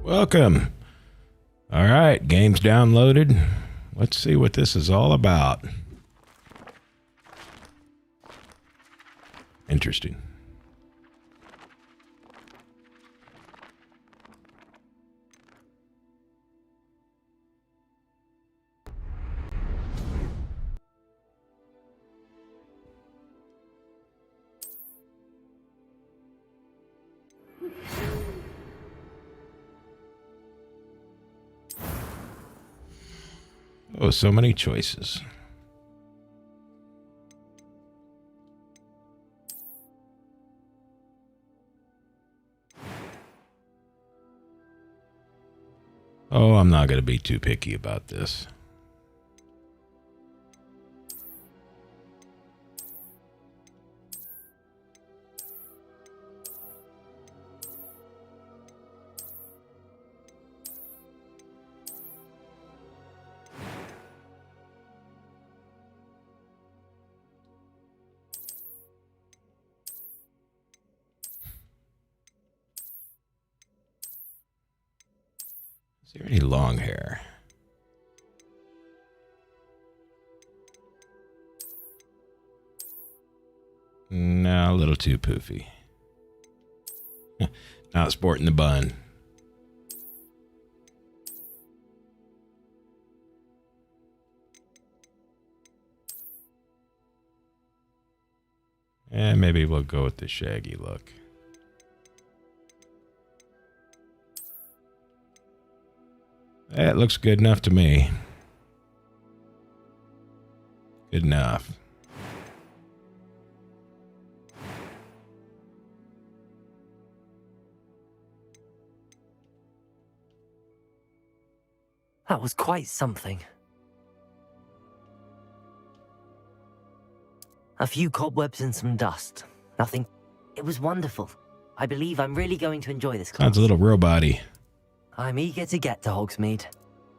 Welcome. All right, game's downloaded. Let's see what this is all about. Interesting. Oh, so many choices. Oh, I'm not going to be too picky about this. Is there any long hair? No, a little too poofy. Not sporting the bun. And maybe we'll go with the shaggy look. That looks good enough to me. Good enough. That was quite something. A few cobwebs and some dust. Nothing. It was wonderful. I believe I'm really going to enjoy this class. Sounds a little robot-y. I'm eager to get to Hogsmeade.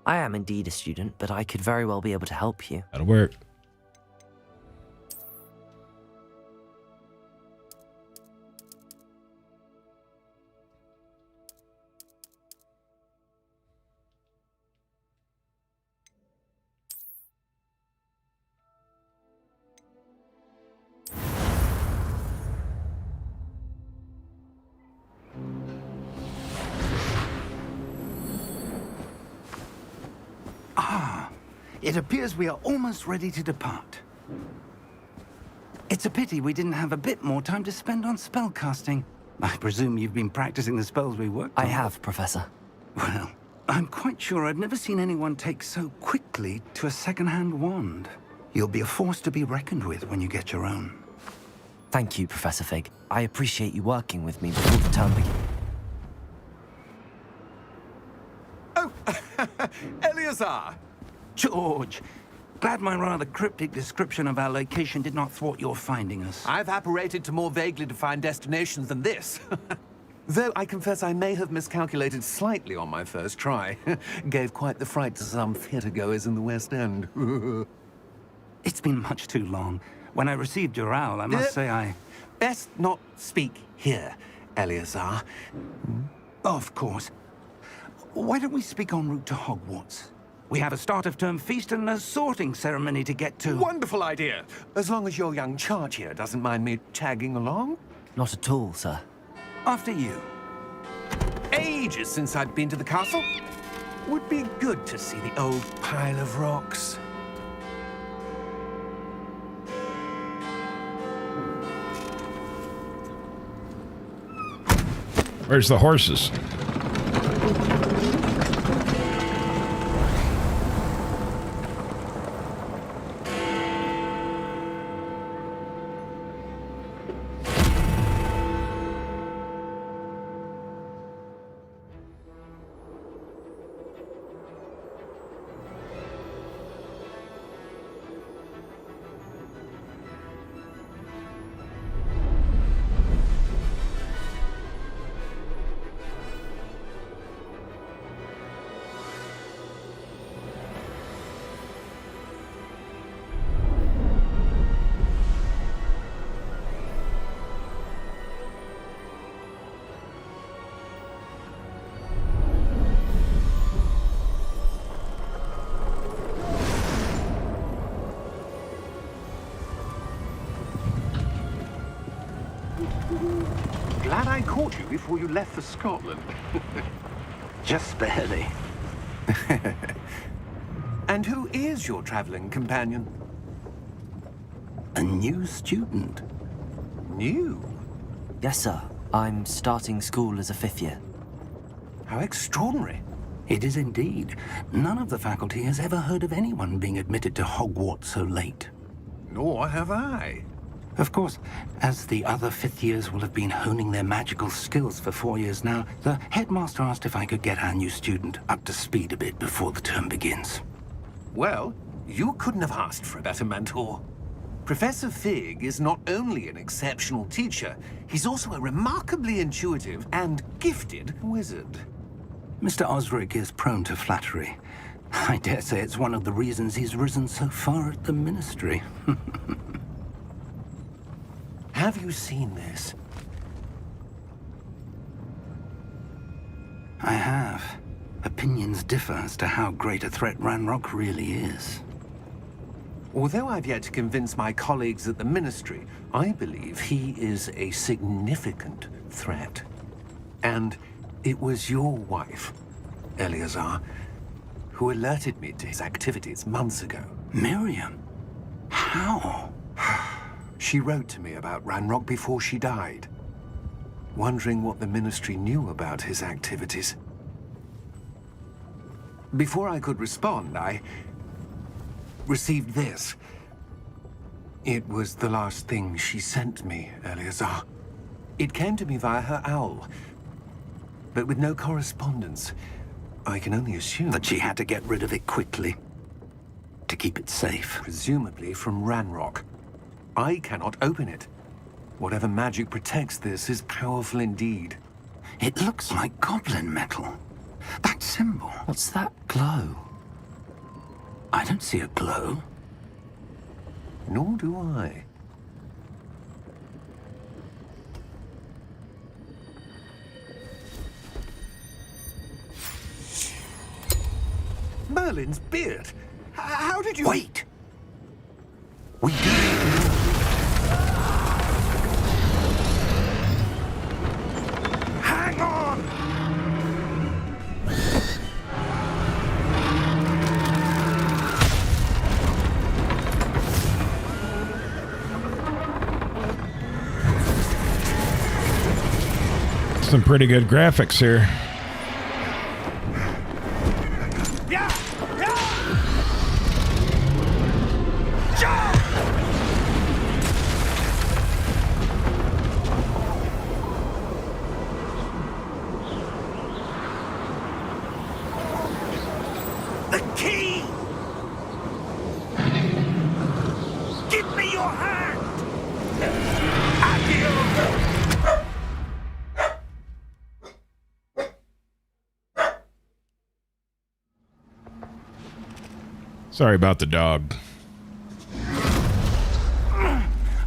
I am indeed a student, but I could very well be able to help you. That'll work. It appears we are almost ready to depart. It's a pity we didn't have a bit more time to spend on spellcasting. I presume you've been practicing the spells we worked on. I have, Professor. Well, I'm quite sure I've never seen anyone take so quickly to a second-hand wand. You'll be a force to be reckoned with when you get your own. Thank you, Professor Fig. I appreciate you working with me before the term begins. Oh, Eleazar! George, glad my rather cryptic description of our location did not thwart your finding us. I've apparated to more vaguely defined destinations than this. Though I confess I may have miscalculated slightly on my first try. Gave quite the fright to some theatre-goers in the West End. It's been much too long. When I received your owl, I must say I... Best not speak here, Eleazar. Of course. Why don't we speak en route to Hogwarts? We have a start-of-term feast and a sorting ceremony to get to. Wonderful idea! As long as your young charge here doesn't mind me tagging along. Not at all, sir. After you. Ages since I've been to the castle. Would be good to see the old pile of rocks. Where's the horses? I caught you before you left for Scotland. Just barely. And who is your traveling companion? A new student. New? Yes, sir. I'm starting school as a 5th year. How extraordinary. It is indeed. None of the faculty has ever heard of anyone being admitted to Hogwarts so late. Nor have I. Of course, as the other 5th years will have been honing their magical skills for 4 years now, the headmaster asked if I could get our new student up to speed a bit before the term begins. Well, you couldn't have asked for a better mentor. Professor Fig is not only an exceptional teacher, he's also a remarkably intuitive and gifted wizard. Mr. Osric is prone to flattery. I dare say it's one of the reasons he's risen so far at the Ministry. Have you seen this? I have. Opinions differ as to how great a threat Ranrock really is. Although I've yet to convince my colleagues at the Ministry, I believe he is a significant threat. And it was your wife, Eleazar, who alerted me to his activities months ago. Miriam? How? She wrote to me about Ranrock before she died, wondering what the Ministry knew about his activities. Before I could respond, I received this. It was the last thing she sent me, Eleazar. It came to me via her owl, but with no correspondence. I can only assume That she had to get rid of it quickly. To keep it safe. presumably from Ranrock. I cannot open it. Whatever magic protects this is powerful indeed. It looks like goblin metal. That symbol. What's that glow? I don't see a glow. Nor do I. Merlin's beard. How did you... Wait! We do. Hang on! Some pretty good graphics here. Yeah! Yeah! Jump! The key! Give me your hand! Adios! Sorry about the dog.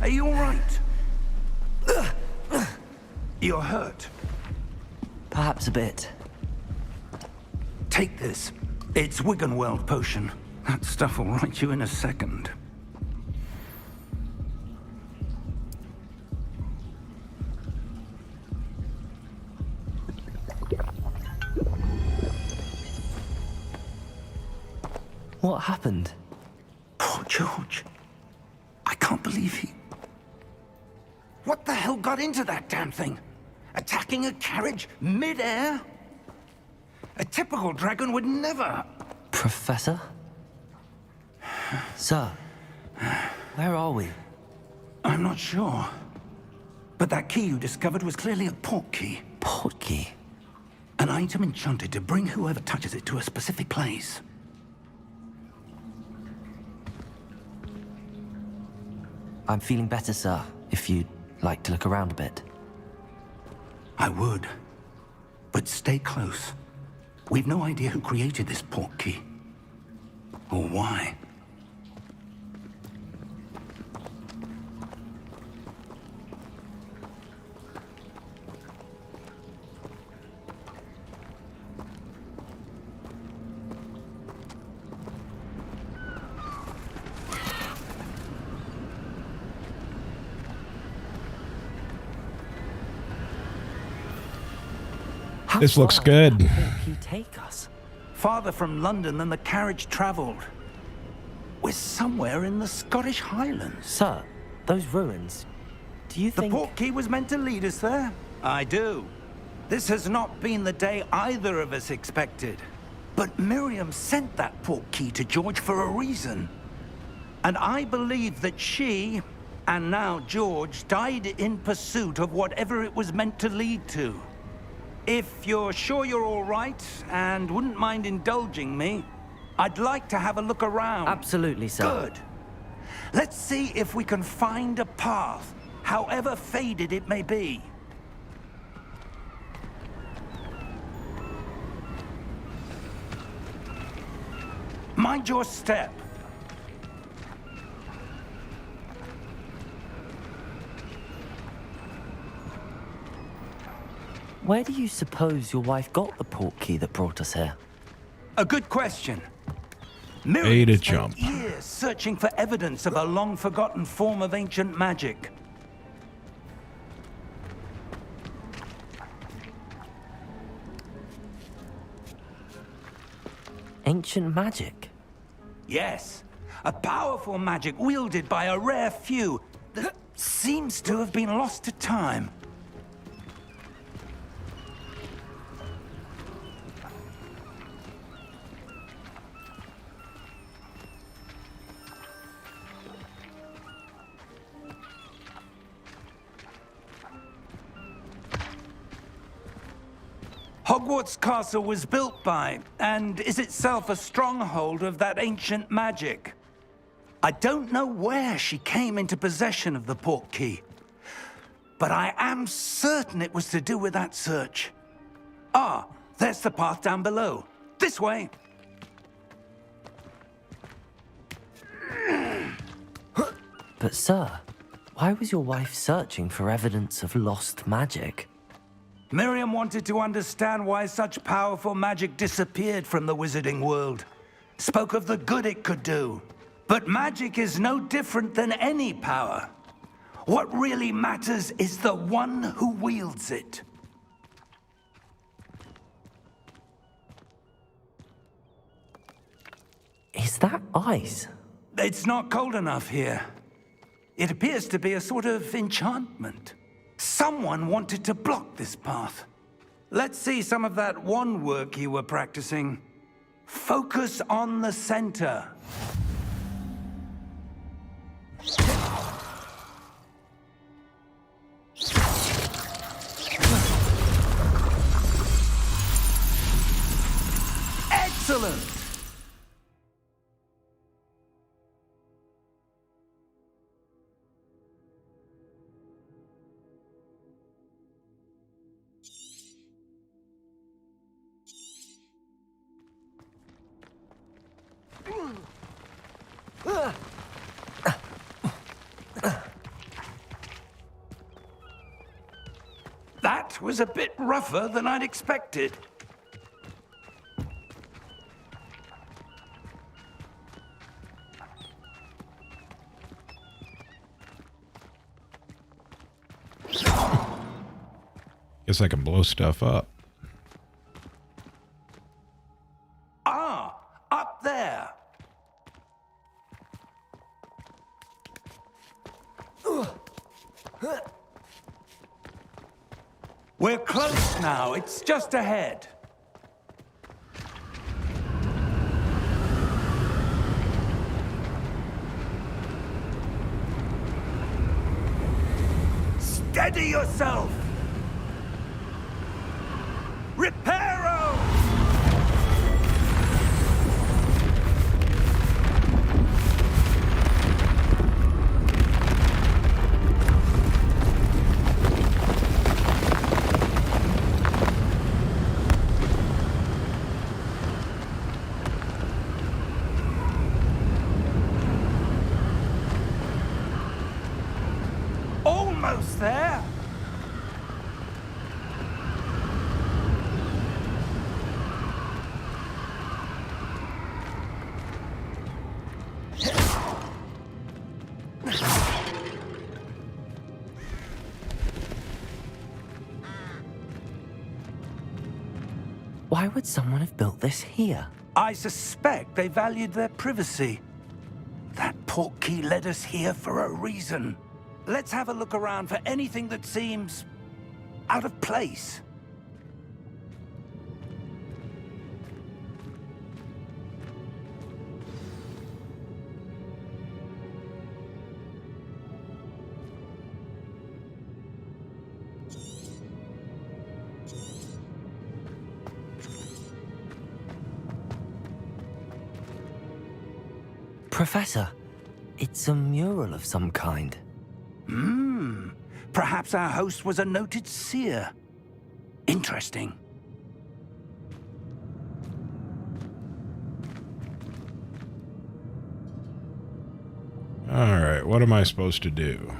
Are you all right? You're hurt. Perhaps a bit. Take this. It's Wiggenweld potion. That stuff will right you in a second. What happened? Poor George. I can't believe he... What the hell got into that damn thing? Attacking a carriage mid-air? A typical dragon would never... Professor? Sir, where are we? I'm not sure. But that key you discovered was clearly a port key. Port key? An item enchanted to bring whoever touches it to a specific place. I'm feeling better, sir, if you'd like to look around a bit. I would. But stay close. We've no idea who created this port key. Or why. This looks far good. did that portkey take us? Farther from London than the carriage travelled. We're somewhere in the Scottish Highlands. Sir, those ruins, do you The think... portkey was meant to lead us there? I do. This has not been the day either of us expected. But Miriam sent that portkey to George for a reason. And I believe that she, and now George, died in pursuit of whatever it was meant to lead to. If you're sure you're all right, and wouldn't mind indulging me, I'd like to have a look around. Absolutely, sir. Good. Let's see if we can find a path, however faded it may be. Mind your step. Where do you suppose your wife got the portkey that brought us here? A good question. Way to Miriam spent jump. years searching for evidence of a long-forgotten form of ancient magic. Ancient magic? Yes, a powerful magic wielded by a rare few that seems to have been lost to time. Hogwarts Castle was built by, and is itself a stronghold of that ancient magic. I don't know where she came into possession of the portkey, but I am certain it was to do with that search. Ah, there's the path down below. This way. But sir, why was your wife searching for evidence of lost magic? Miriam wanted to understand why such powerful magic disappeared from the wizarding world. Spoke of the good it could do. But magic is no different than any power. What really matters is the one who wields it. Is that ice? It's not cold enough here. It appears to be a sort of enchantment. Someone wanted to block this path. Let's see some of that wand work you were practicing. Focus on the center. Excellent! That was a bit rougher than I'd expected. Guess I can blow stuff up. Ah, up there. We're close now. It's just ahead. Steady yourself. Reparo! Almost there. would someone have built this here? I suspect they valued their privacy. That portkey led us here for a reason. Let's have a look around for anything that seems out of place. Professor, it's a mural of some kind. Perhaps our host was a noted seer. Interesting. All right, what am I supposed to do?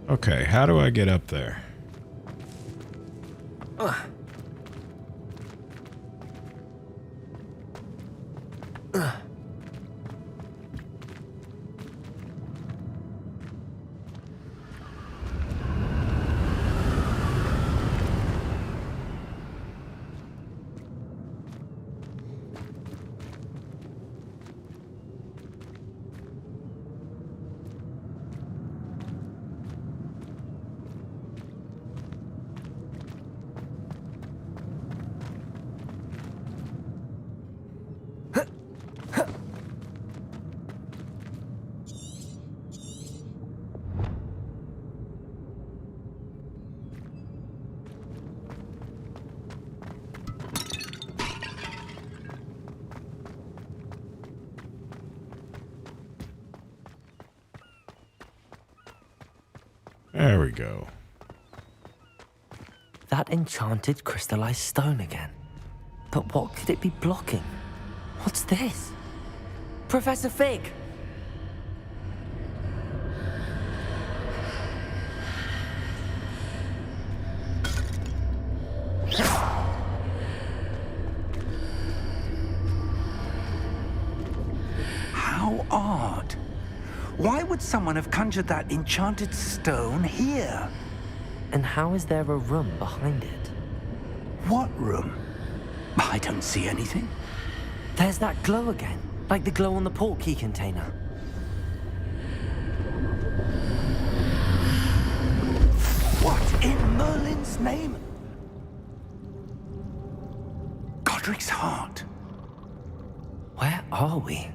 Okay, how do I get up there? There we go. That enchanted crystallized stone again. But what could it be blocking? What's this? Professor Fig! How odd. Why would someone have conjured that enchanted stone here? And how is there a room behind it? What room? I don't see anything. There's that glow again, like the glow on the portkey container. What in Merlin's name? Godric's heart. Where are we?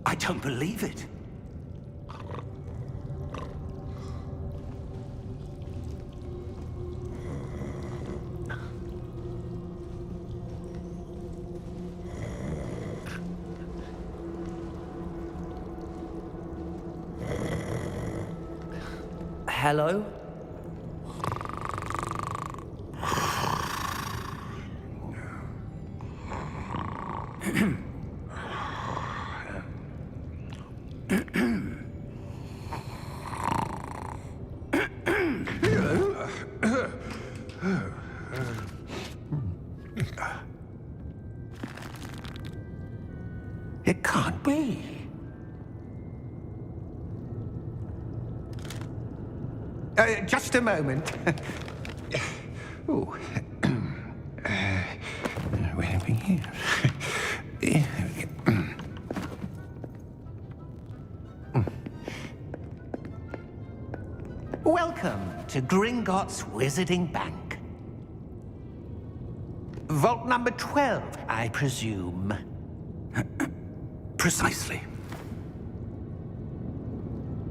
I don't believe it. Hello? It can't be. Just a moment. Oh. Where are we here? Welcome to Gringotts Wizarding Bank. Vault number 12, I presume. Precisely.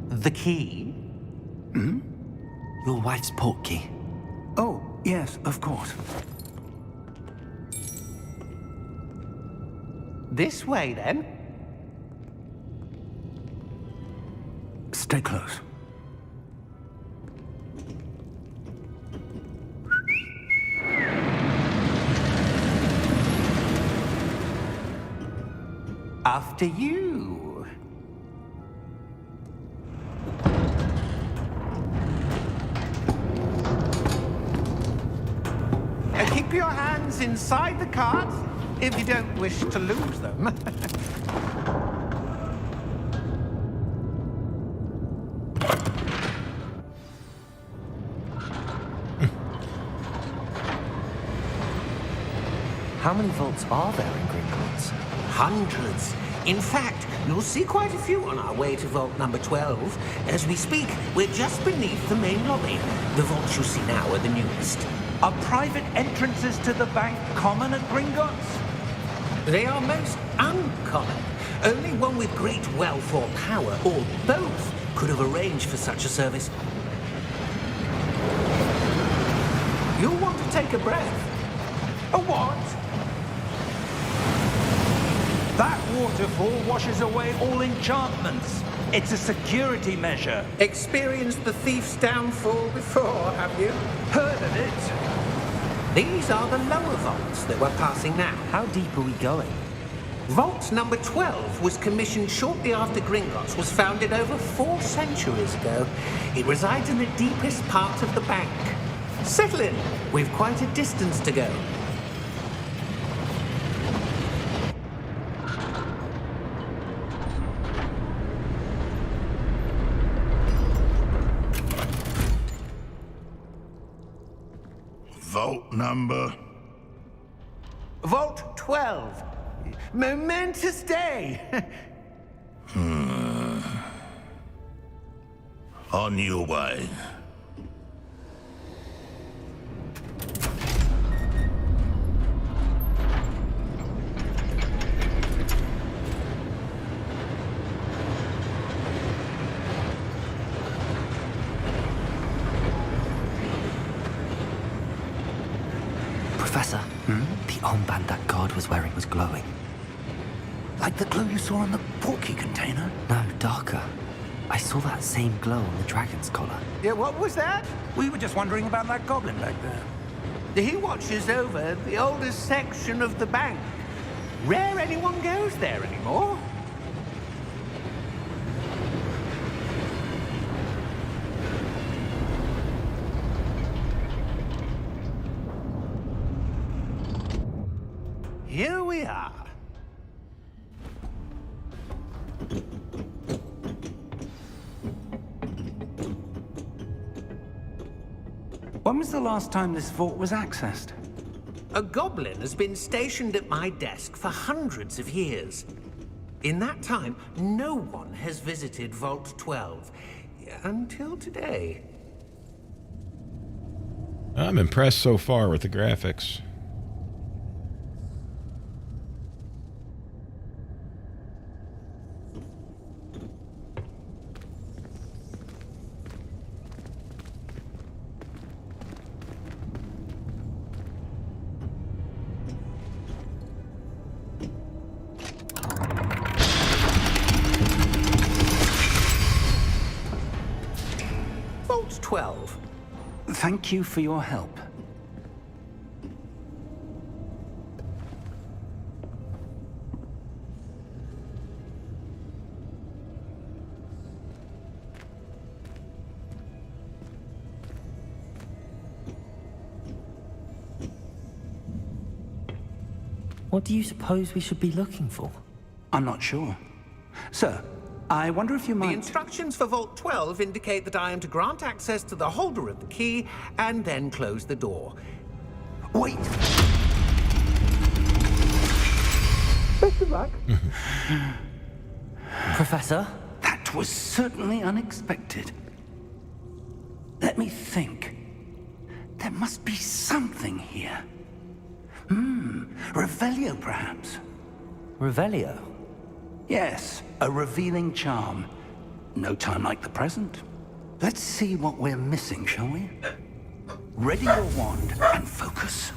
The key? Your wife's portkey. Oh, yes, of course. This way, then. Stay close. After you. Keep your hands inside the cart if you don't wish to lose them. How many vaults are there in Gringotts? Hundreds. In fact, you'll see quite a few on our way to vault number 12. As we speak, we're just beneath the main lobby. The vaults you see now are the newest. Are private entrances to the bank common at Gringotts? They are most uncommon. Only one with great wealth or power, or both, could have arranged for such a service. You'll want to take a breath. A what? That waterfall washes away all enchantments. It's a security measure. Experienced the thief's downfall before, have you? Heard of it? These are the lower vaults that we're passing now. How deep are we going? Vault number 12 was commissioned shortly after Gringotts was founded over 4 centuries ago. It resides in the deepest part of the bank. Settle in. We've quite a distance to go. Vault number? Vault 12. Momentous day. On your way. Professor, the armband that guard was wearing was glowing. Like the glow you saw on the portkey container? No, darker. I saw that same glow on the dragon's collar. Yeah, what was that? We were just wondering about that goblin back there. He watches over the oldest section of the bank. Rare anyone goes there anymore. Here we are. When was the last time this vault was accessed? A goblin has been stationed at my desk for hundreds of years. In that time, no one has visited Vault 12. Until today. I'm impressed so far with the graphics. Vault 12. Thank you for your help. What do you suppose we should be looking for? I'm not sure. Sir, I wonder if you The might... instructions for Vault 12 indicate that I am to grant access to the holder of the key and then close the door. Wait! Best of luck. Professor? That was certainly unexpected. Let me think. There must be something here. Revelio, perhaps? Revelio? Yes, a revealing charm. No time like the present. Let's see what we're missing, shall we? Ready your wand and focus.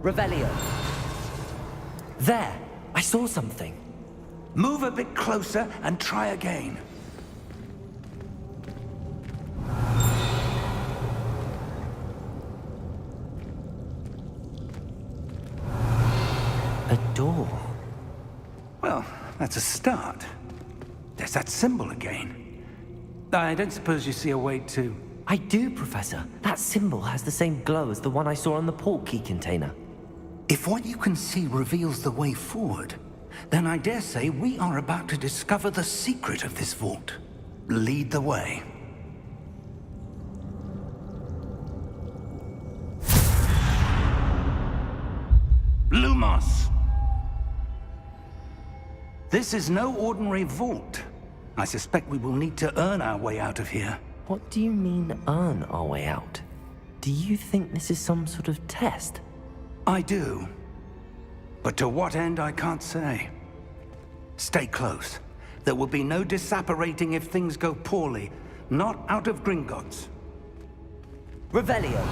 Revelio. There! I saw something. Move a bit closer and try again. A door. Well, that's a start. There's that symbol again. I don't suppose you see a way to... I do, Professor. That symbol has the same glow as the one I saw on the port key container. If what you can see reveals the way forward, then I dare say we are about to discover the secret of this vault. Lead the way. Lumos! This is no ordinary vault. I suspect we will need to earn our way out of here. What do you mean, earn our way out? Do you think this is some sort of test? I do. But to what end, I can't say. Stay close. There will be no disapparating if things go poorly. Not out of Gringotts. Revelio.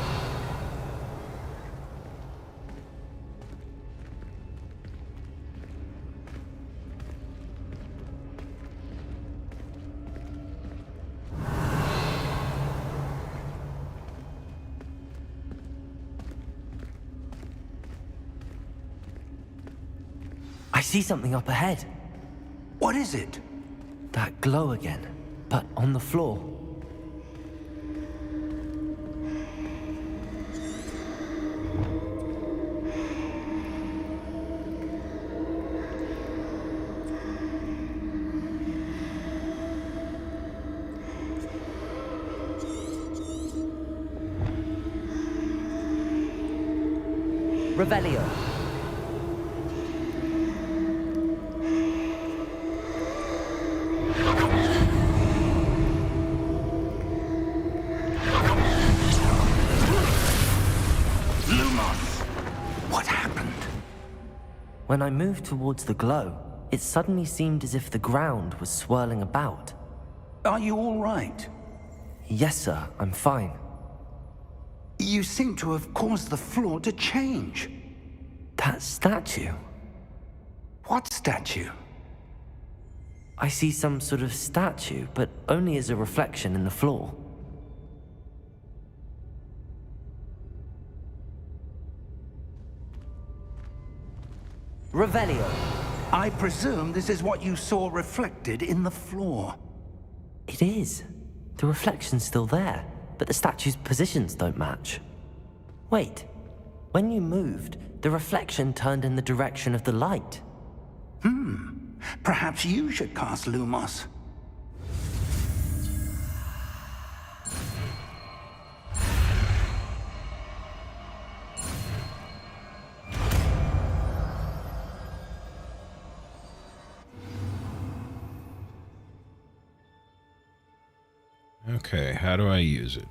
I see something up ahead. What is it? That glow again, but on the floor. Revelio. When I moved towards the glow, it suddenly seemed as if the ground was swirling about. Are you all right? Yes, sir, I'm fine. You seem to have caused the floor to change. That statue? What statue? I see some sort of statue, but only as a reflection in the floor. Revelio. I presume this is what you saw reflected in the floor. It is. The reflection's still there, but the statue's positions don't match. Wait. When you moved, the reflection turned in the direction of the light. Perhaps you should cast Lumos. Okay, how do I use it?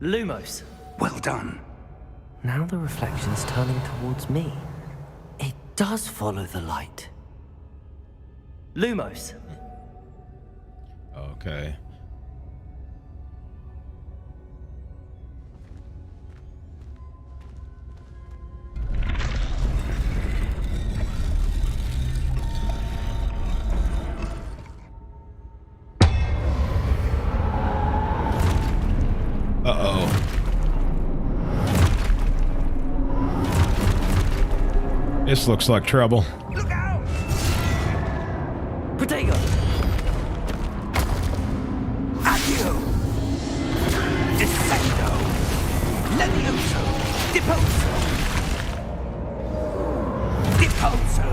Lumos. Well done. Now the reflection's turning towards me. It does follow the light. Lumos. Okay. Uh-oh. This looks like trouble. Look out! Protego! Accio! Descendo! Levioso! Deposo! Deposo!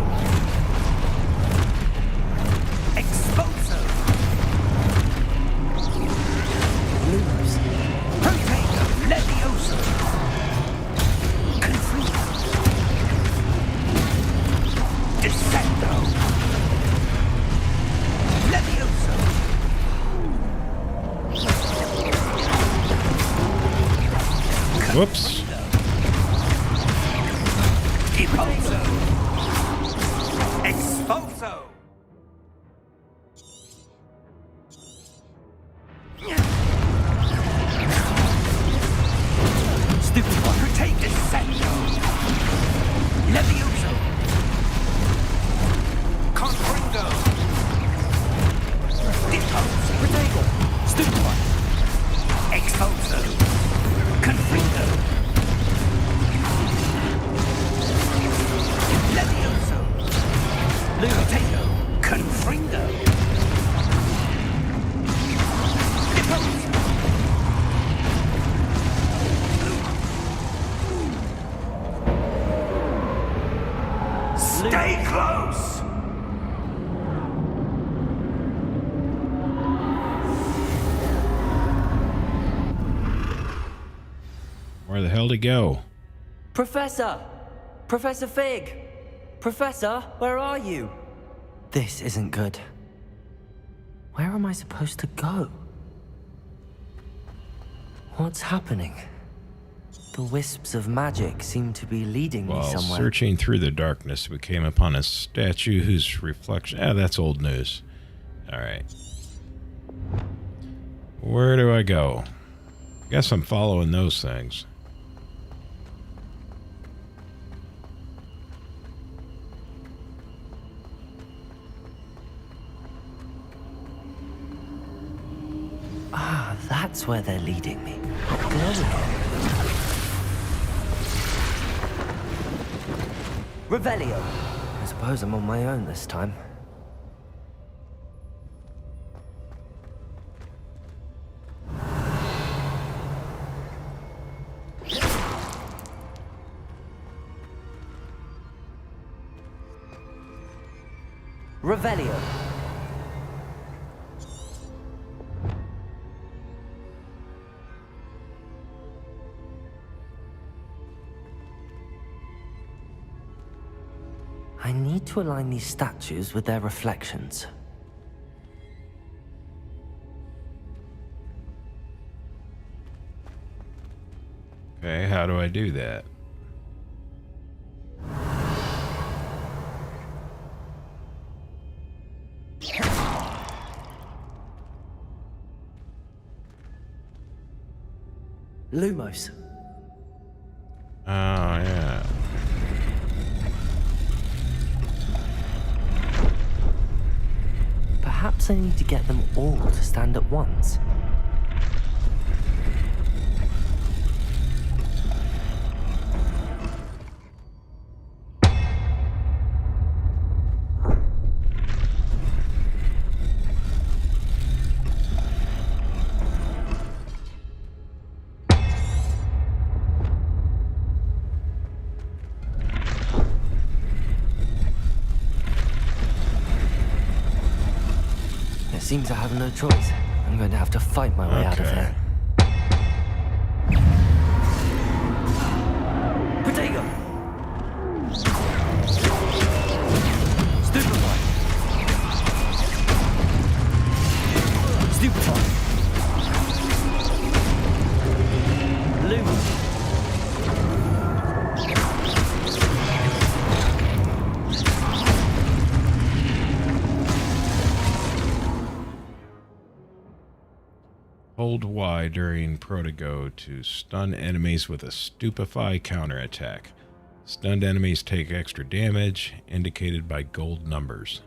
Whoops. Impulso! Expulso! Stupid one. Take this Sancho! Levioso! Confringo! Impulso! Protego! Stupid one! Expulso! Confringo! Levioso! Potato! Confringo! Impulso! Stay close! Where the hell to go? Professor! Professor Fig! Professor, where are you? This isn't good. Where am I supposed to go? What's happening? The wisps of magic seem to be leading me While somewhere. searching through the darkness, we came upon a statue whose reflection... that's old news. Alright. Where do I go? Guess I'm following those things. Ah, that's where they're leading me. Glowing. Revelio. I suppose I'm on my own this time. Revelio. I need to align these statues with their reflections. Okay, how do I do that? Lumos. Oh, yeah. Perhaps I need to get them all to stand at once. Seems I have no choice. I'm going to have to fight my way out of here. Protego! Stupefy! Stupefy! Lumen! Hold Y during Protego to stun enemies with a Stupefy counterattack. Stunned enemies take extra damage, indicated by gold numbers.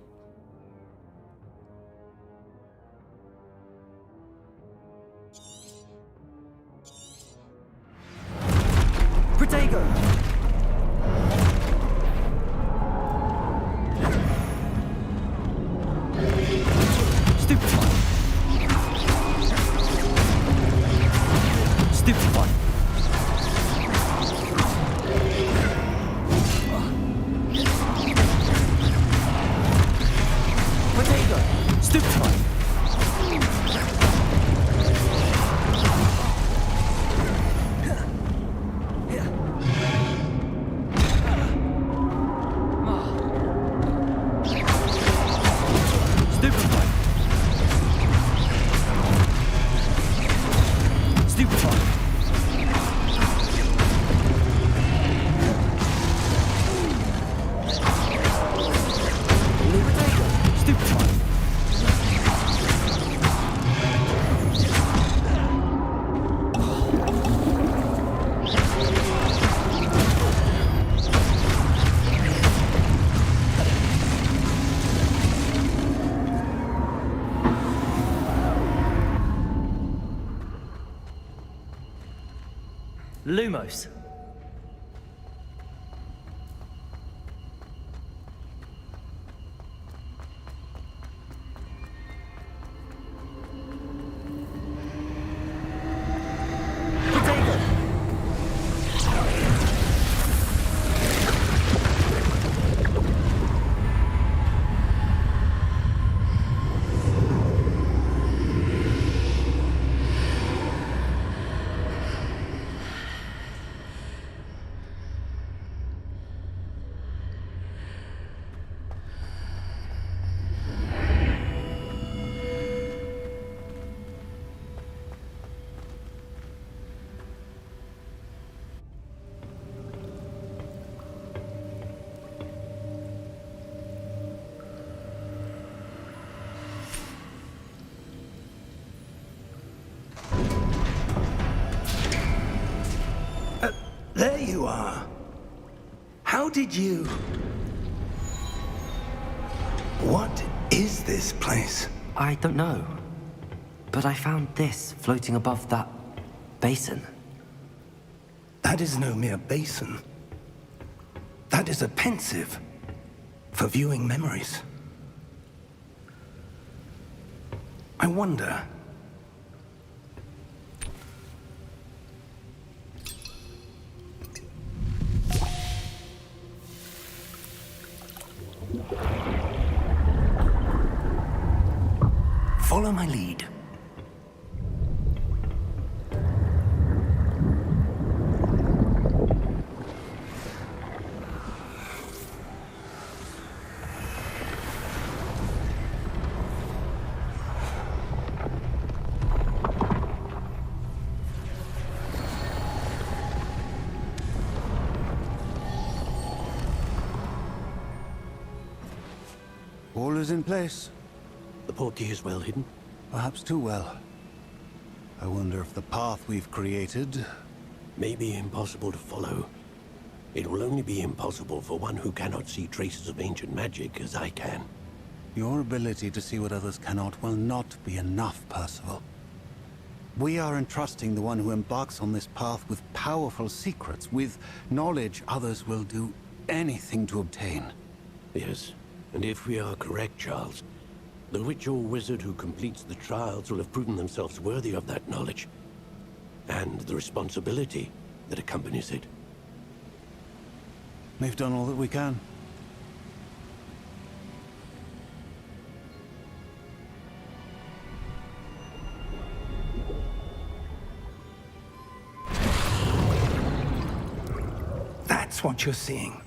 Protego! Stupefy! Stupefy! Protego! Stupefy! Stupefy! Lumos. There you are. How did you... What is this place? I don't know. But I found this floating above that basin. That is no mere basin. That is a pensive for viewing memories. I wonder... Follow my lead. All is in place. The portkey is well hidden. Perhaps too well. I wonder if the path we've created... May be impossible to follow. It will only be impossible for one who cannot see traces of ancient magic as I can. Your ability to see what others cannot will not be enough, Percival. We are entrusting the one who embarks on this path with powerful secrets, with knowledge others will do anything to obtain. Yes, and if we are correct, Charles, the witch or wizard who completes the trials will have proven themselves worthy of that knowledge, and the responsibility that accompanies it. We've done all that we can. That's what you're seeing.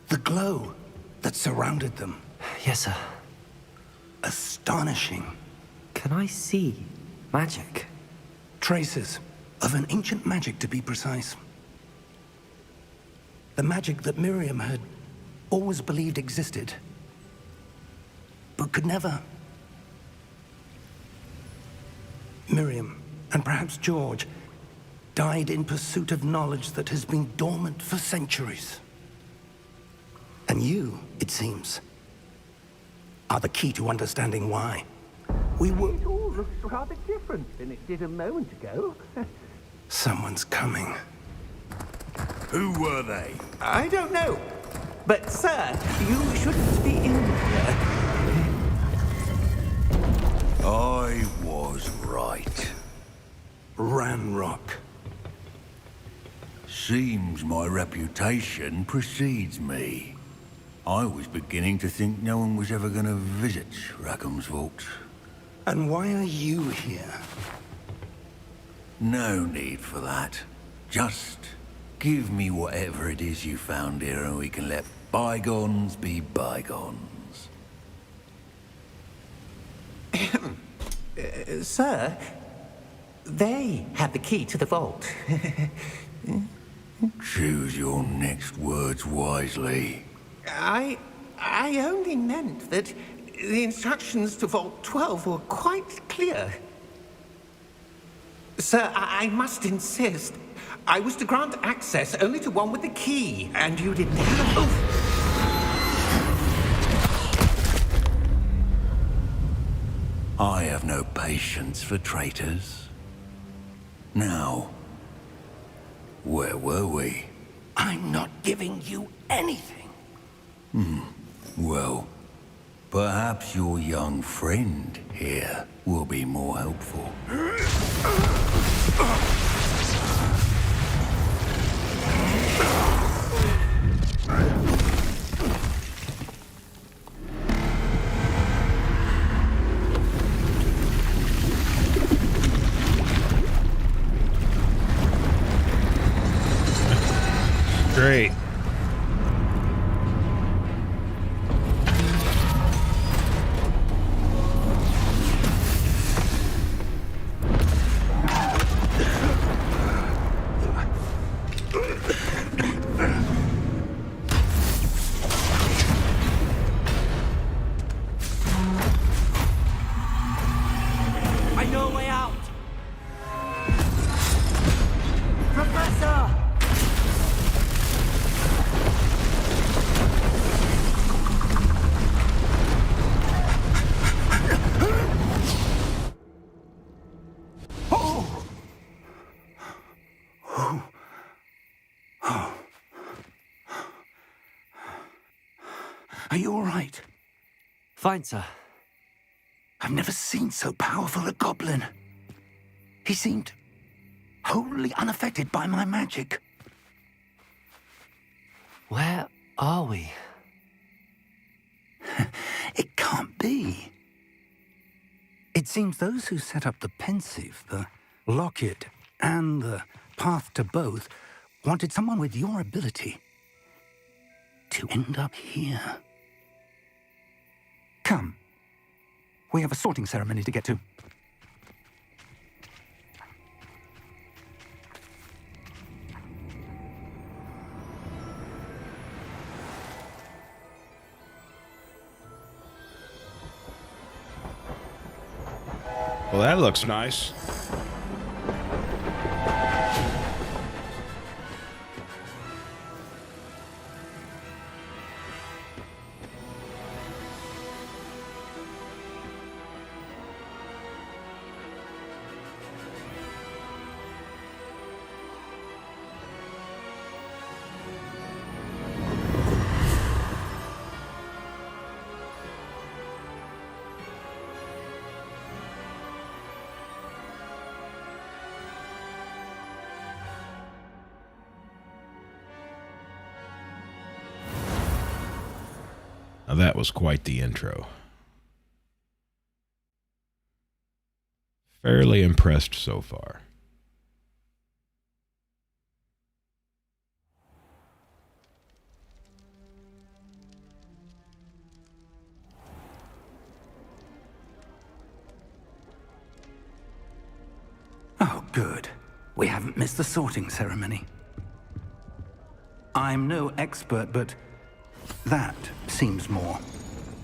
The glow that surrounded them. Yes, sir. Astonishing. Can I see magic? Traces of an ancient magic, to be precise. The magic that Miriam had always believed existed, but could never. Miriam, and perhaps George, died in pursuit of knowledge that has been dormant for centuries. And you, it seems, are the key to understanding why. We were... It all looks rather different than it did a moment ago. Someone's coming. Who were they? I don't know. But, sir, you shouldn't be in here. I was right. Ranrock. Seems my reputation precedes me. I was beginning to think no one was ever going to visit Rackham's vault. And why are you here? No need for that. Just give me whatever it is you found here and we can let bygones be bygones. Sir, they have the key to the vault. Choose your next words wisely. I only meant that the instructions to Vault 12 were quite clear. Sir, I must insist. I was to grant access only to one with the key, and you didn't have... Oh. I have no patience for traitors. Now, Where were we? I'm not giving you anything. Well, perhaps your young friend here will be more helpful. Great. I know a way out! Professor! Are you all right? Fine, sir. I've never seen so powerful a goblin. He seemed wholly unaffected by my magic. Where are we? It can't be. It seems those who set up the pensive, the locket, and the path to both wanted someone with your ability to end up here. Come. We have a sorting ceremony to get to. Well, that looks nice. Now that was quite the intro. Fairly impressed so far. Oh, good. We haven't missed the sorting ceremony. I'm no expert, but that seems more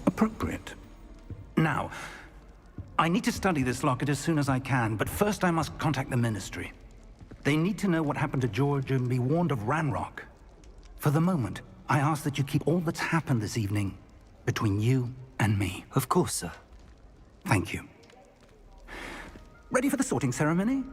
appropriate. Now, I need to study this locket as soon as I can, but first I must contact the Ministry. They need to know what happened to George and be warned of Ranrock. For the moment, I ask that you keep all that's happened this evening between you and me. Of course, sir. Thank you. Ready for the sorting ceremony?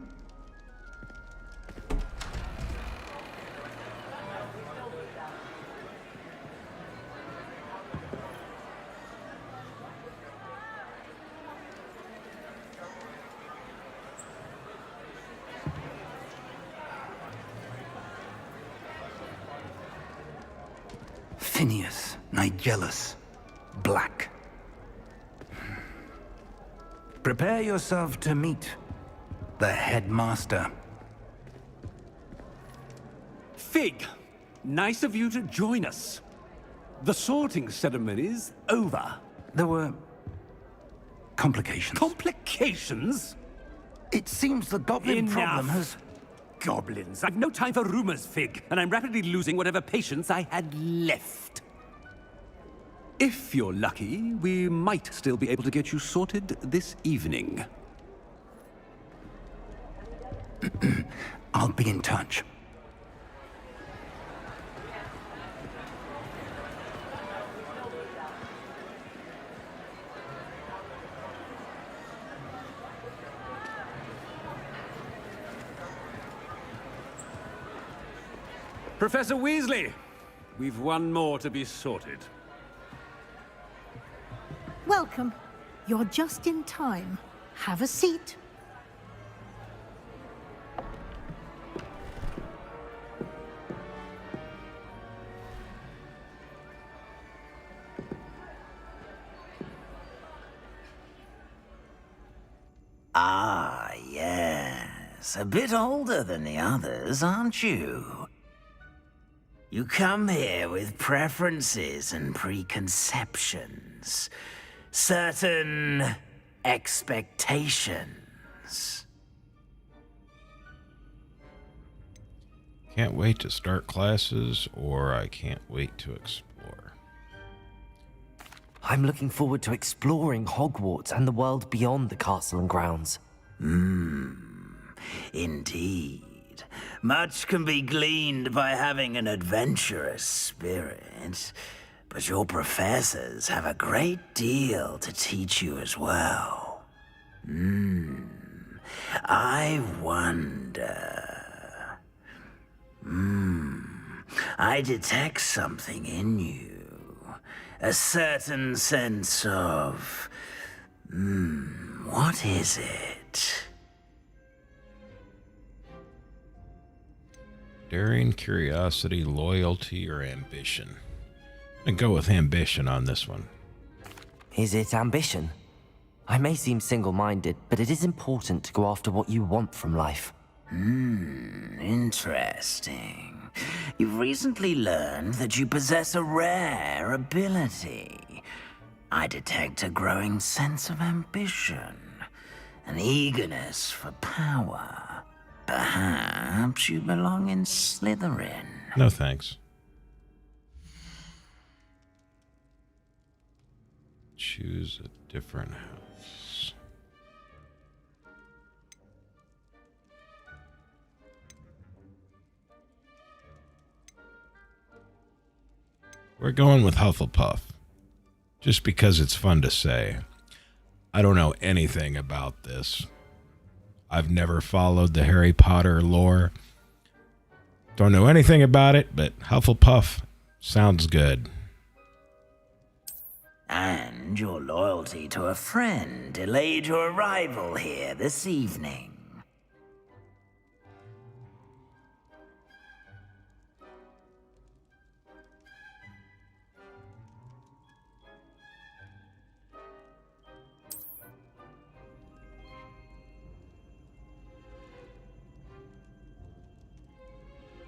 Phineas, Nigellus, Black. Prepare yourself to meet the headmaster. Fig, nice of you to join us. The sorting ceremony's over. There were complications. Complications? It seems the goblin problem Enough. has... Goblins. I've no time for rumors, Fig, and I'm rapidly losing whatever patience I had left. If you're lucky, we might still be able to get you sorted this evening. I'll be in touch. Professor Weasley, we've one more to be sorted. Welcome. You're just in time. Have a seat. Ah, yes. A bit older than the others, aren't you? You come here with preferences and preconceptions. Certain expectations. Can't wait to start classes, or I can't wait to explore. I'm looking forward to exploring Hogwarts and the world beyond the castle and grounds. Indeed. Much can be gleaned by having an adventurous spirit, but your professors have a great deal to teach you as well. I wonder... I detect something in you. A certain sense of... what is it? Daring, curiosity, loyalty, or ambition? I'm gonna go with ambition on this one. Is it ambition? I may seem single-minded, but it is important to go after what you want from life. Interesting. You've recently learned that you possess a rare ability. I detect a growing sense of ambition, an eagerness for power. Perhaps you belong in Slytherin. No thanks. Choose a different house. We're going with Hufflepuff, just because it's fun to say. I don't know anything about this. I've never followed the Harry Potter lore. Don't know anything about it, but Hufflepuff sounds good. And your loyalty to a friend delayed your arrival here this evening.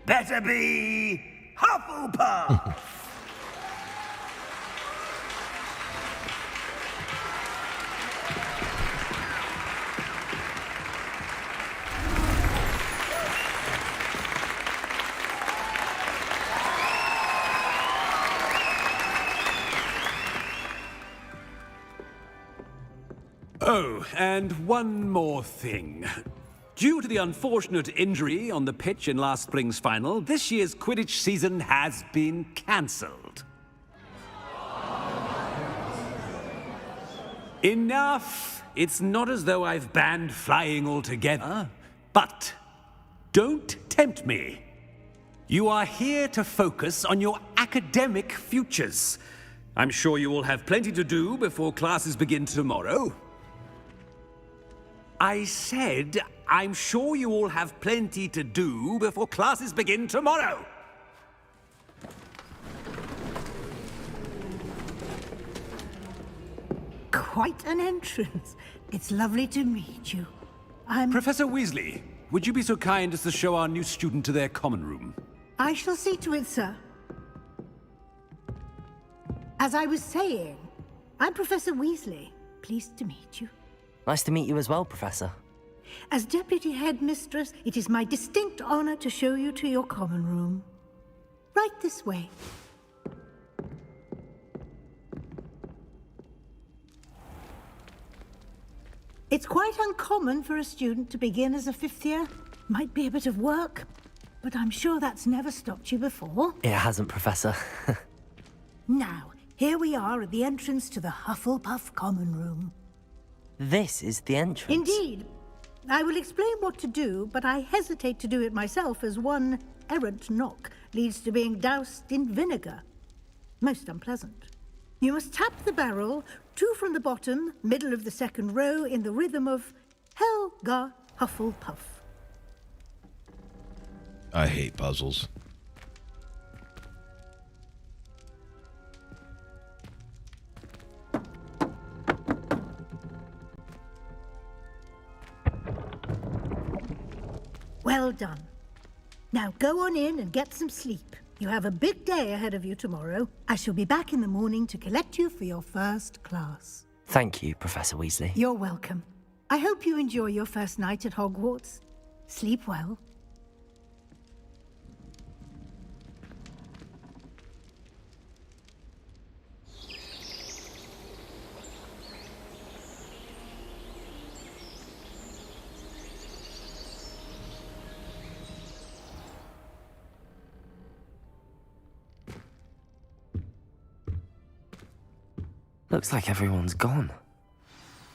Better be Hufflepuff! Oh, and one more thing. Due to the unfortunate injury on the pitch in last spring's final, this year's Quidditch season has been cancelled. Enough! It's not as though I've banned flying altogether. But don't tempt me. You are here to focus on your academic futures. I'm sure you all have plenty to do before classes begin tomorrow. I said, I'm sure you all have plenty to do before classes begin tomorrow. Quite an entrance. It's lovely to meet you. Professor Weasley, would you be so kind as to show our new student to their common room? I shall see to it, sir. As I was saying, I'm Professor Weasley. Pleased to meet you. Nice to meet you as well, Professor. As Deputy Headmistress, it is my distinct honor to show you to your common room. Right this way. It's quite uncommon for a student to begin as a fifth year. Might be a bit of work, but I'm sure that's never stopped you before. It hasn't, Professor. Now, here we are at the entrance to the Hufflepuff common room. This is the entrance. Indeed. I will explain what to do, but I hesitate to do it myself as one errant knock leads to being doused in vinegar. Most unpleasant. You must tap the barrel, 2 from the bottom, middle of the second row, in the rhythm of Helga Hufflepuff. I hate puzzles. Well done. Now go on in and get some sleep. You have a big day ahead of you tomorrow. I shall be back in the morning to collect you for your first class. Thank you, Professor Weasley. You're welcome. I hope you enjoy your first night at Hogwarts. Sleep well. Looks like everyone's gone.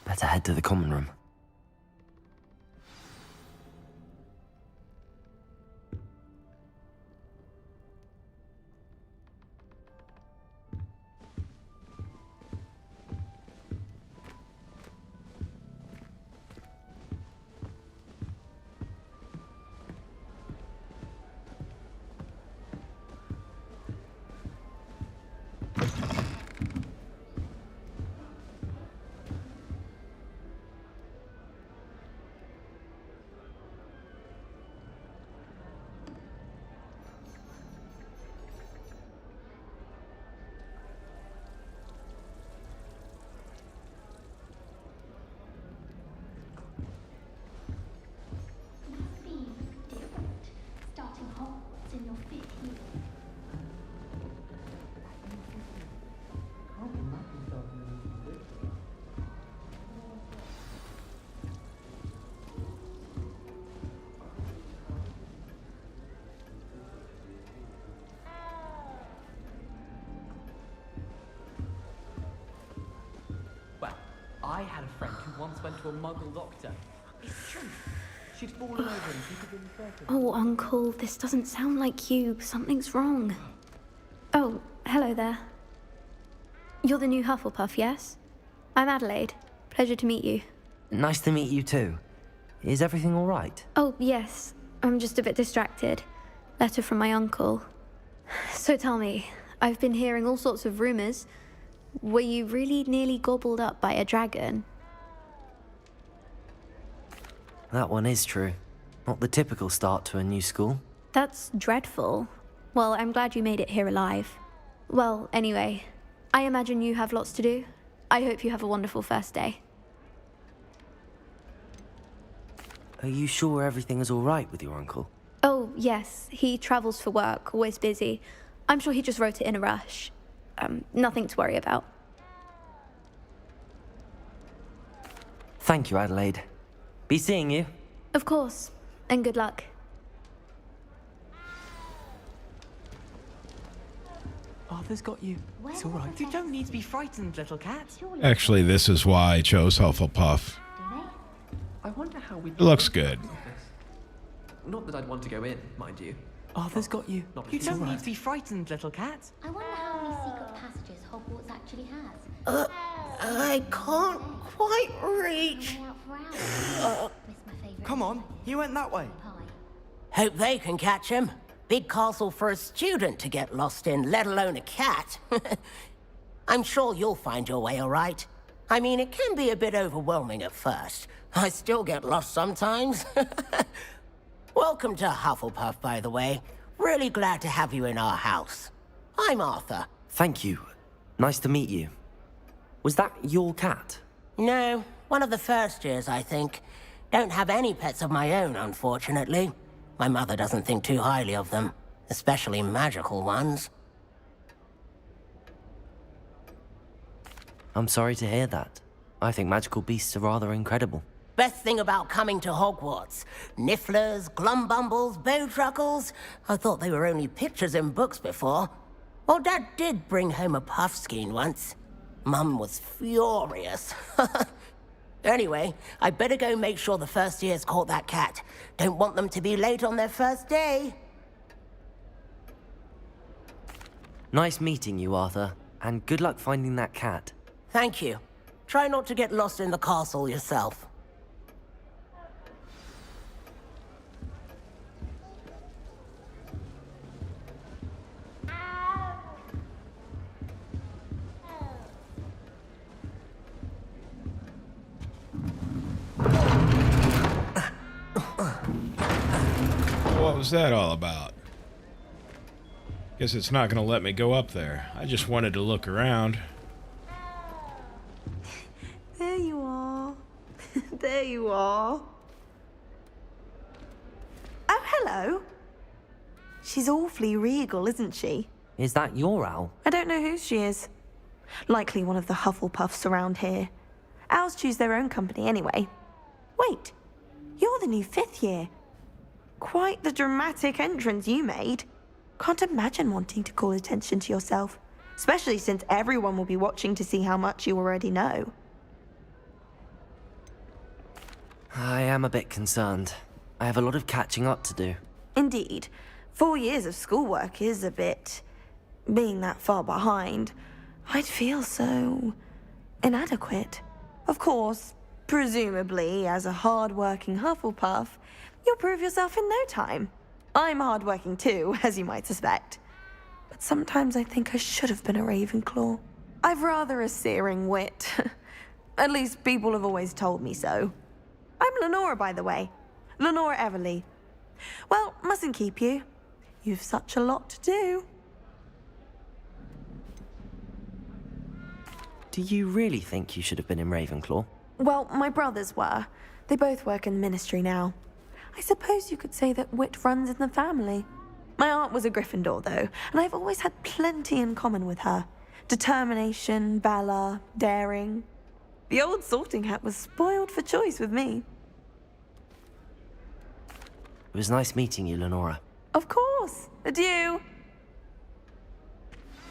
Better head to the common room. I had a friend who once went to a muggle doctor. It's true. She'd fallen over and people didn't hurt her. Oh, Uncle, this doesn't sound like you. Something's wrong. Oh, hello there. You're the new Hufflepuff, yes? I'm Adelaide. Pleasure to meet you. Nice to meet you too. Is everything all right? Oh, yes. I'm just a bit distracted. Letter from my uncle. So tell me, I've been hearing all sorts of rumors. Were you really nearly gobbled up by a dragon? That one is true. Not the typical start to a new school. That's dreadful. Well, I'm glad you made it here alive. Well, anyway, I imagine you have lots to do. I hope you have a wonderful first day. Are you sure everything is all right with your uncle? Oh, yes. He travels for work, always busy. I'm sure he just wrote it in a rush. Nothing to worry about. Thank you, Adelaide. Be seeing you. Of course. And good luck. Arthur's got you. It's all right. You don't need to be frightened, little cat. Actually, this is why I chose Hufflepuff. I wonder how we. It looks good. Not that I'd want to go in, mind you. Arthur's got you. You don't need to be frightened, little cat. I wonder how many secret passages Hogwarts actually has. I can't quite reach. Come on, you went that way. Hope they can catch him. Big castle for a student to get lost in, let alone a cat. I'm sure you'll find your way all right. I mean, it can be a bit overwhelming at first. I still get lost sometimes. Welcome to Hufflepuff, by the way. Really glad to have you in our house. I'm Arthur. Thank you. Nice to meet you. Was that your cat? No, one of the first years, I think. Don't have any pets of my own, unfortunately. My mother doesn't think too highly of them, especially magical ones. I'm sorry to hear that. I think magical beasts are rather incredible. Best thing about coming to Hogwarts. Nifflers, glumbumbles, bowtruckles. I thought they were only pictures in books before. Well, Dad did bring home a puffskein once. Mum was furious. Anyway, I better go make sure the first years caught that cat. Don't want them to be late on their first day. Nice meeting you, Arthur. And good luck finding that cat. Thank you. Try not to get lost in the castle yourself. What was that all about? Guess it's not gonna let me go up there. I just wanted to look around. There you are. There you are. Oh, hello. She's awfully regal, isn't she? Is that your owl? I don't know who she is. Likely one of the Hufflepuffs around here. Owls choose their own company anyway. Wait, you're the new 5th year. Quite the dramatic entrance you made. Can't imagine wanting to call attention to yourself, especially since everyone will be watching to see how much you already know. I am a bit concerned. I have a lot of catching up to do. Indeed. 4 years of schoolwork is a bit... being that far behind. I'd feel so... inadequate. Of course, presumably, as a hard-working Hufflepuff, you'll prove yourself in no time. I'm hard-working too, as you might suspect. But sometimes I think I should have been a Ravenclaw. I've rather a searing wit. At least people have always told me so. I'm Lenora, by the way. Lenora Everly. Well, mustn't keep you. You've such a lot to do. Do you really think you should have been in Ravenclaw? Well, my brothers were. They both work in the Ministry now. I suppose you could say that wit runs in the family. My aunt was a Gryffindor, though, and I've always had plenty in common with her. Determination, valor, daring. The old sorting hat was spoiled for choice with me. It was nice meeting you, Lenora. Of course. Adieu.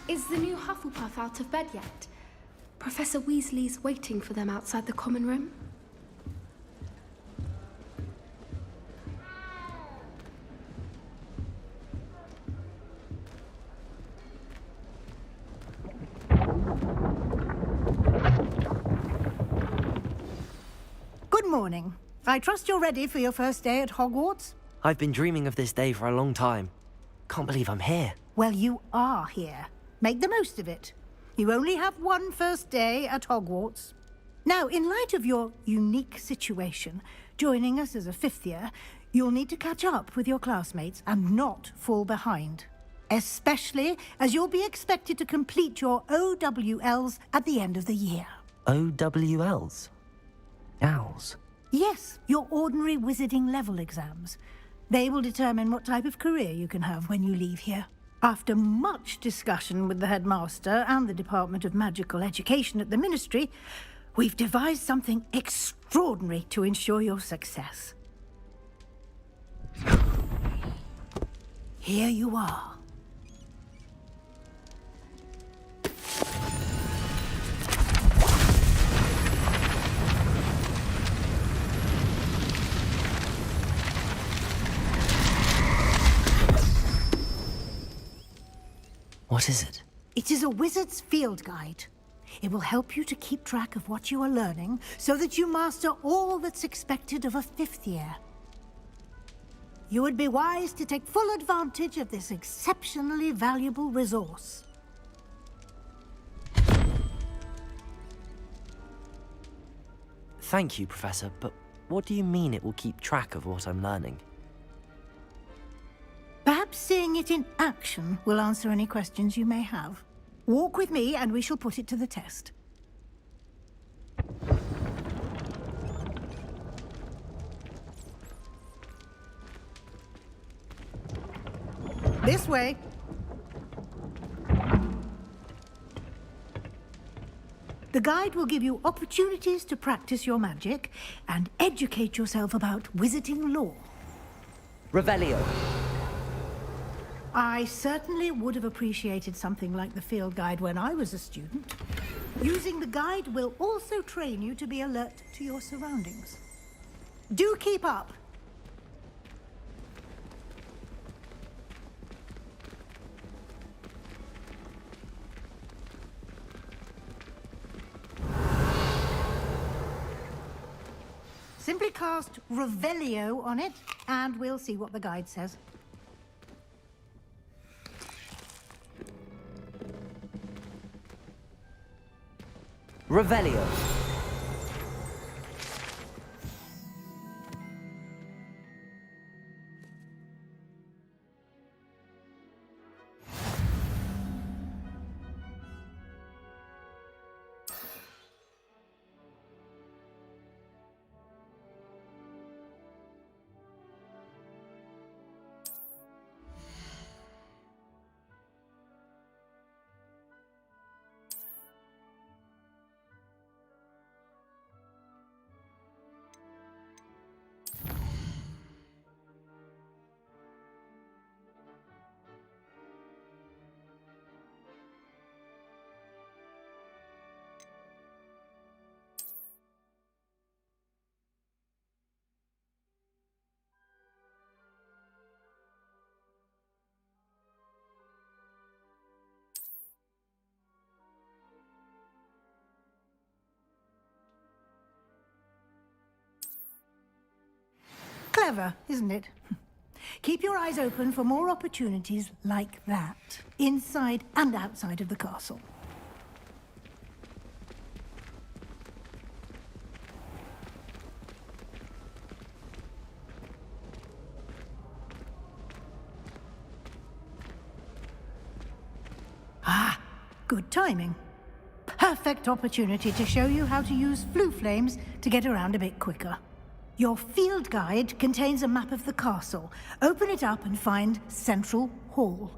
Is the new Hufflepuff out of bed yet? Professor Weasley's waiting for them outside the common room. Good morning. I trust you're ready for your first day at Hogwarts? I've been dreaming of this day for a long time. Can't believe I'm here. Well, you are here. Make the most of it. You only have one first day at Hogwarts. Now, in light of your unique situation, joining us as a 5th year, you'll need to catch up with your classmates and not fall behind. Especially as you'll be expected to complete your OWLs at the end of the year. OWLs? Owls? Yes, your ordinary wizarding level exams. They will determine what type of career you can have when you leave here. After much discussion with the headmaster and the Department of Magical Education at the Ministry, we've devised something extraordinary to ensure your success. Here you are. What is it? It is a wizard's field guide. It will help you to keep track of what you are learning so that you master all that's expected of a 5th year. You would be wise to take full advantage of this exceptionally valuable resource. Thank you, Professor, but what do you mean it will keep track of what I'm learning? Perhaps seeing it in action will answer any questions you may have. Walk with me and we shall put it to the test. This way. The guide will give you opportunities to practice your magic and educate yourself about wizarding lore. Revelio. I certainly would have appreciated something like the field guide when I was a student. Using the guide will also train you to be alert to your surroundings. Do keep up. Simply cast Revelio on it, and we'll see what the guide says. Revelio. Clever, isn't it? Keep your eyes open for more opportunities like that, inside and outside of the castle. Ah, good timing. Perfect opportunity to show you how to use flue flames to get around a bit quicker. Your field guide contains a map of the castle. Open it up and find Central Hall.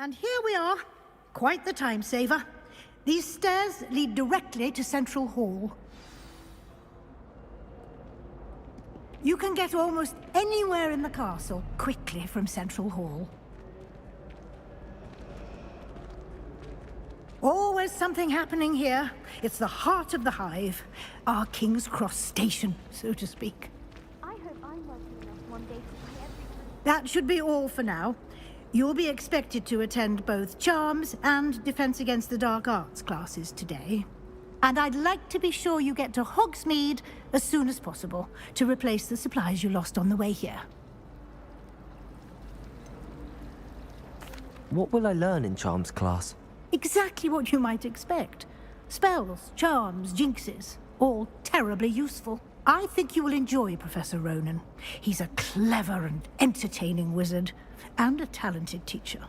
And here we are. Quite the time saver. These stairs lead directly to Central Hall. You can get almost anywhere in the castle quickly from Central Hall. Always something happening here. It's the heart of the hive. Our King's Cross station, so to speak. I hope I'm lucky enough one day to play everything. That should be all for now. You'll be expected to attend both Charms and Defense Against the Dark Arts classes today. And I'd like to be sure you get to Hogsmeade as soon as possible to replace the supplies you lost on the way here. What will I learn in Charms class? Exactly what you might expect. Spells, charms, jinxes, all terribly useful. I think you will enjoy Professor Ronan. He's a clever and entertaining wizard, and a talented teacher.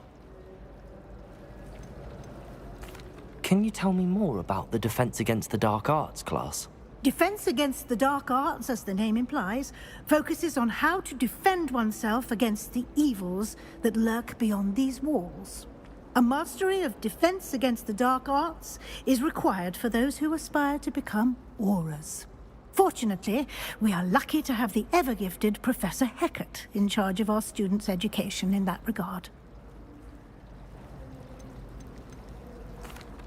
Can you tell me more about the Defense Against the Dark Arts class? Defense Against the Dark Arts, as the name implies, focuses on how to defend oneself against the evils that lurk beyond these walls. A mastery of Defense Against the Dark Arts is required for those who aspire to become Aurors. Fortunately, we are lucky to have the ever-gifted Professor Hecat in charge of our students' education in that regard.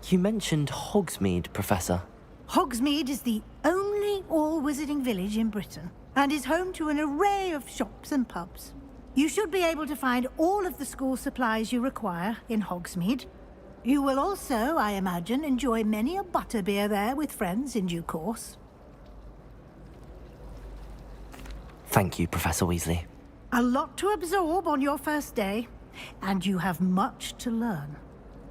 You mentioned Hogsmeade, Professor. Hogsmeade is the only all-wizarding village in Britain, and is home to an array of shops and pubs. You should be able to find all of the school supplies you require in Hogsmeade. You will also, I imagine, enjoy many a butterbeer there with friends in due course. Thank you, Professor Weasley. A lot to absorb on your first day, and you have much to learn.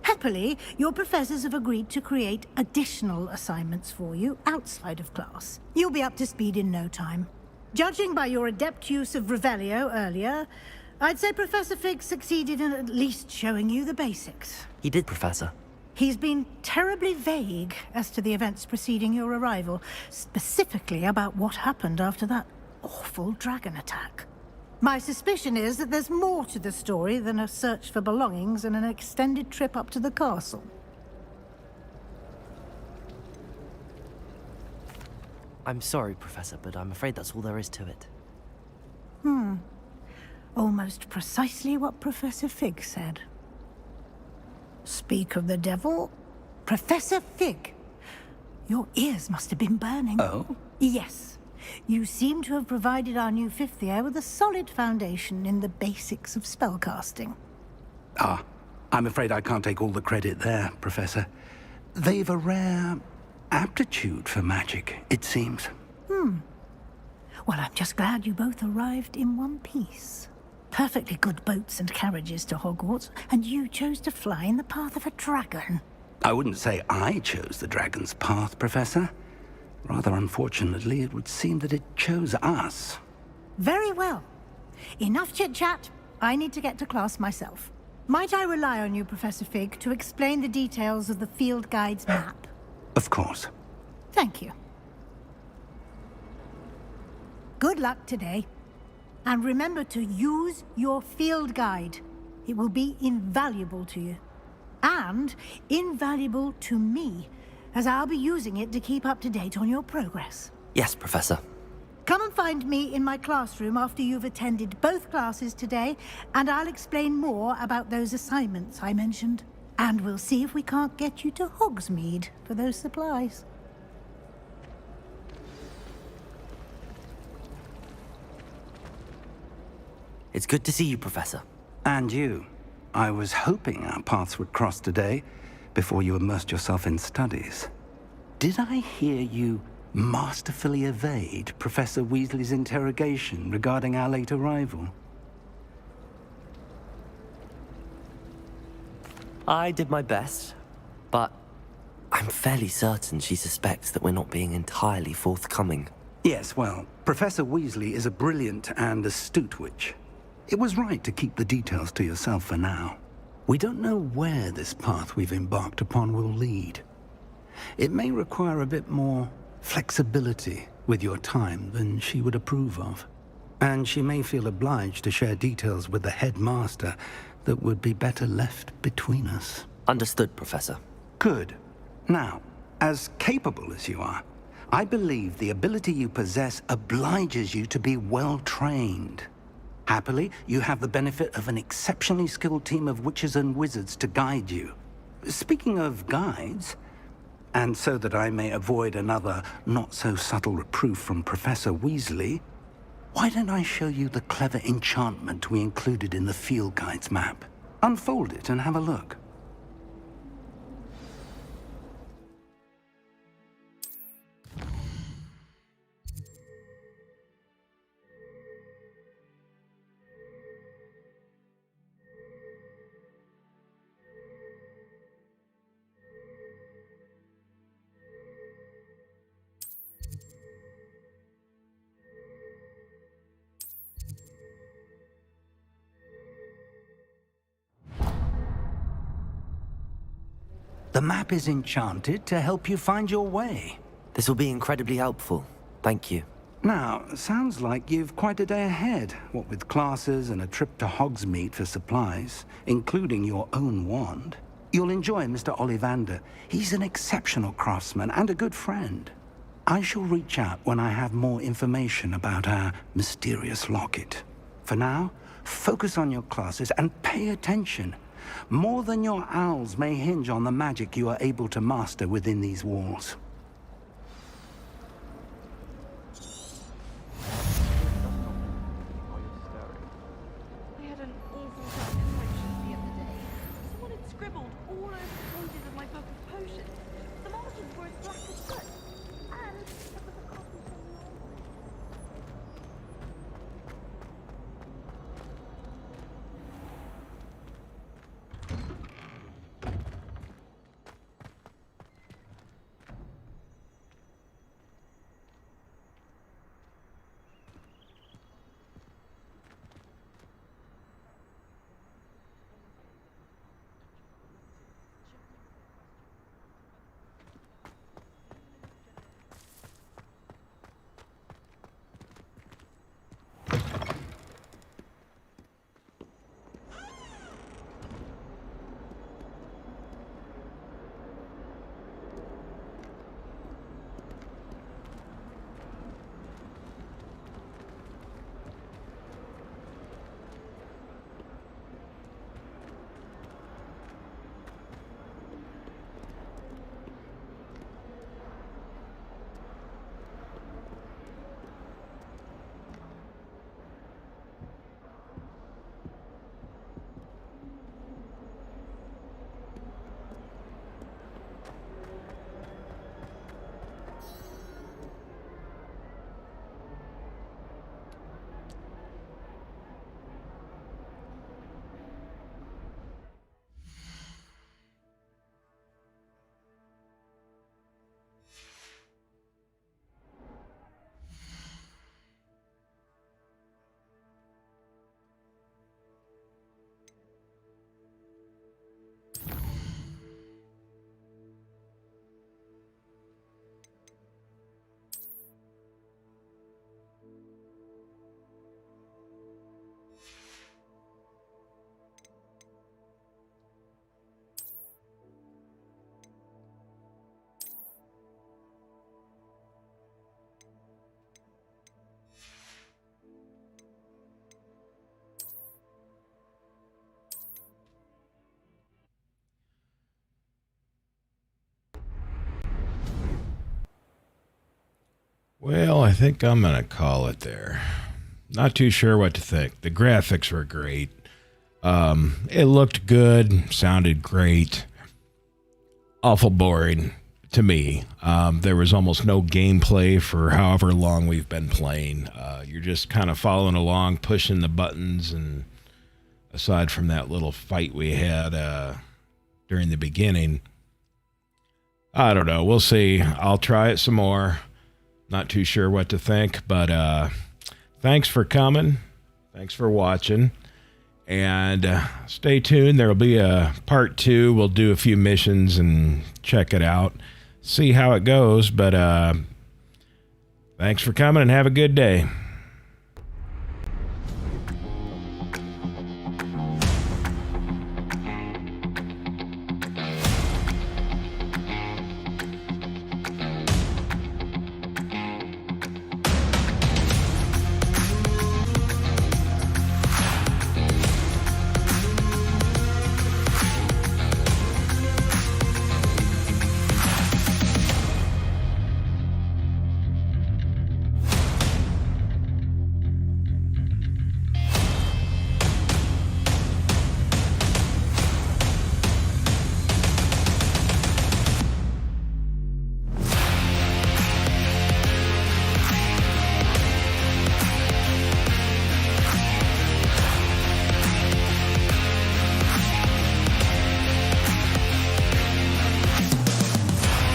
Happily, your professors have agreed to create additional assignments for you outside of class. You'll be up to speed in no time. Judging by your adept use of Revelio earlier, I'd say Professor Fig succeeded in at least showing you the basics. He did, Professor. He's been terribly vague as to the events preceding your arrival, specifically about what happened after that awful dragon attack. My suspicion is that there's more to the story than a search for belongings and an extended trip up to the castle. I'm sorry, Professor, but I'm afraid that's all there is to it. Almost precisely what Professor Fig said. Speak of the devil, Professor Fig. Your ears must have been burning. Oh? Yes. You seem to have provided our new fifth year with a solid foundation in the basics of spellcasting. Ah, I'm afraid I can't take all the credit there, Professor. They've a rare aptitude for magic, it seems. Well, I'm just glad you both arrived in one piece. Perfectly good boats and carriages to Hogwarts, and you chose to fly in the path of a dragon. I wouldn't say I chose the dragon's path, Professor. Rather unfortunately, it would seem that it chose us. Very well. Enough chit-chat. I need to get to class myself. Might I rely on you, Professor Fig, to explain the details of the field guide's map? Of course. Thank you. Good luck today. And remember to use your field guide. It will be invaluable to you. And invaluable to me, as I'll be using it to keep up to date on your progress. Yes, Professor. Come and find me in my classroom after you've attended both classes today, and I'll explain more about those assignments I mentioned. And we'll see if we can't get you to Hogsmeade for those supplies. It's good to see you, Professor. And you. I was hoping our paths would cross today, before you immersed yourself in studies. Did I hear you masterfully evade Professor Weasley's interrogation regarding our late arrival? I did my best, but I'm fairly certain she suspects that we're not being entirely forthcoming. Yes, well, Professor Weasley is a brilliant and astute witch. It was right to keep the details to yourself for now. We don't know where this path we've embarked upon will lead. It may require a bit more flexibility with your time than she would approve of. And she may feel obliged to share details with the headmaster that would be better left between us. Understood, Professor. Good. Now, as capable as you are, I believe the ability you possess obliges you to be well trained. Happily, you have the benefit of an exceptionally skilled team of witches and wizards to guide you. Speaking of guides, and so that I may avoid another not-so-subtle reproof from Professor Weasley, why don't I show you the clever enchantment we included in the field guide's map? Unfold it and have a look. The map is enchanted to help you find your way. This will be incredibly helpful. Thank you. Now, sounds like you've quite a day ahead, what with classes and a trip to Hogsmeade for supplies, including your own wand. You'll enjoy Mr. Ollivander. He's an exceptional craftsman and a good friend. I shall reach out when I have more information about our mysterious locket. For now, focus on your classes and pay attention. More than your owls may hinge on the magic you are able to master within these walls. I had an awful time in potions the other day. Someone had scribbled all over the pages of my book of potions. The margins were as black as soot. And there was a copy from the Well, I think I'm going to call it there. Not too sure what to think. The graphics were great. It looked good, sounded great. Awful boring to me. There was almost no gameplay for however long we've been playing. You're just kind of following along, pushing the buttons, and aside from that little fight we had during the beginning, I don't know. We'll see. I'll try it some more. Not too sure what to think, but thanks for coming. Thanks for watching. And stay tuned. There will be a part 2. We'll do a few missions and check it out. See how it goes. But thanks for coming and have a good day.